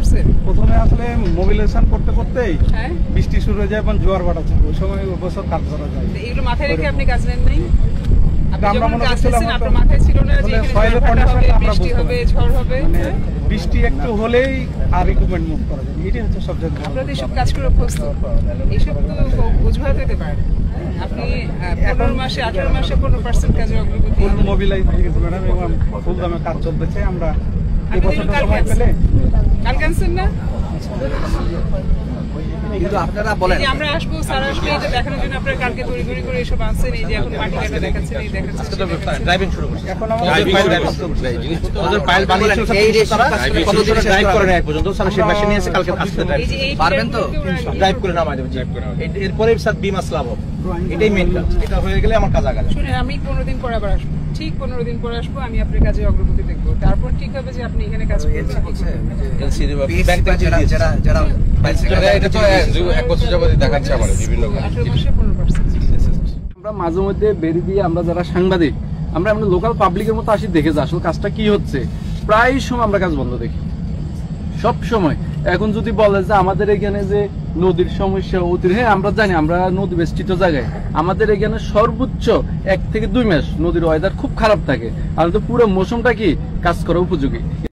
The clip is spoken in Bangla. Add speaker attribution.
Speaker 1: করছেন?
Speaker 2: প্রথমে আসলে মোবিলাইজেশন করতে করতেই বৃষ্টি শুরু হয়ে যায় এবং জোয়ার ভাটা ছিল, ওই সময় বছর কাজ করা যায়।
Speaker 1: এগুলো মাথায় রেখে আপনি কাজ নেন নাই?
Speaker 2: আমরা মনে করছিলাম
Speaker 1: আপনার মাথায় ছিল না যে বৃষ্টি হবে, ঝড় হবে?
Speaker 2: বৃষ্টি একটু হলেই আর রিকমেন্ড মুভ করা যায়, এটাই হচ্ছে সবচেয়ে বড়।
Speaker 1: আপনাদের সব কাজ করে অভ্যস্ত, এইসব তো অজুহাত হতে পারে। আপনি 15 মাসে 18 মাসে 15% কাজে অগ্রগতি,
Speaker 2: ফুল মোবিলাইজ হয়ে গেছে ম্যাডাম, এবং ফুল দামে কাজ চলতেছে। আমরা এই বছরটা সময় পেলে
Speaker 1: কাল ক্যান্সেল না,
Speaker 3: কিন্তু আপনারা বলেন
Speaker 1: আমরা আসবো, স্যার আসবে, এটা দেখানোর জন্য আপনারা কালকে তড়িঘড়ি করে এসব আনছেন। এই যে এখন মাটি কাটা দেখাচ্ছেন, এই দেখাচ্ছেন,
Speaker 3: ড্রাইভিং শুরু করছে।
Speaker 2: এখন আমাদের
Speaker 3: ওদের ফাইল বানিয়েছিল তারা কতদিন ড্রাইভ করে না এক পর্যন্ত, স্যার সেই মেশিন নিয়ে এসে কালকে আসতে পারবেন তো, ড্রাইভ করে নামাই দেবেন। এরপরে স্যার বিমাস লাভ হবে, এটাই মেইন কাজ। এটা হয়ে গেলে আমার কাজ আগালে।
Speaker 1: শুনে আমি 15 দিন পরে আবার আসবো, ঠিক 15 দিন পরে আসবো, আমি আপনার কাজে অগ্রগতি দেখবো, তারপর ঠিক হবে যে আপনি এখানে কাজ করছেন।
Speaker 3: ব্যাংক থেকে যারা যারা
Speaker 4: এটা তো 1 বছর যাবত দেখাচ্ছে আমার বিভিন্ন
Speaker 1: 18 মাসে 15%।
Speaker 5: আমরা মাঝে মধ্যে বেরিয়ে দিয়ে আমরা যারা সাংবাদিক, আমরা লোকাল পাবলিকের মতো আসি দেখে যে আসলে কাজটা কি হচ্ছে। প্রায় সময় আমরা কাজ বন্ধ দেখি, সব সময়। এখন যদি বলে যে আমাদের এখানে যে নদীর সমস্যা অতিরিক্ত, হ্যাঁ আমরা জানি, আমরা নদী বেষ্টিত জায়গায়, আমাদের এখানে সর্বোচ্চ 1 থেকে 2 মাস নদীর ওয়েদার খুব খারাপ থাকে, আর তো পুরো মৌসুমটা কি কাজ করা উপযোগী।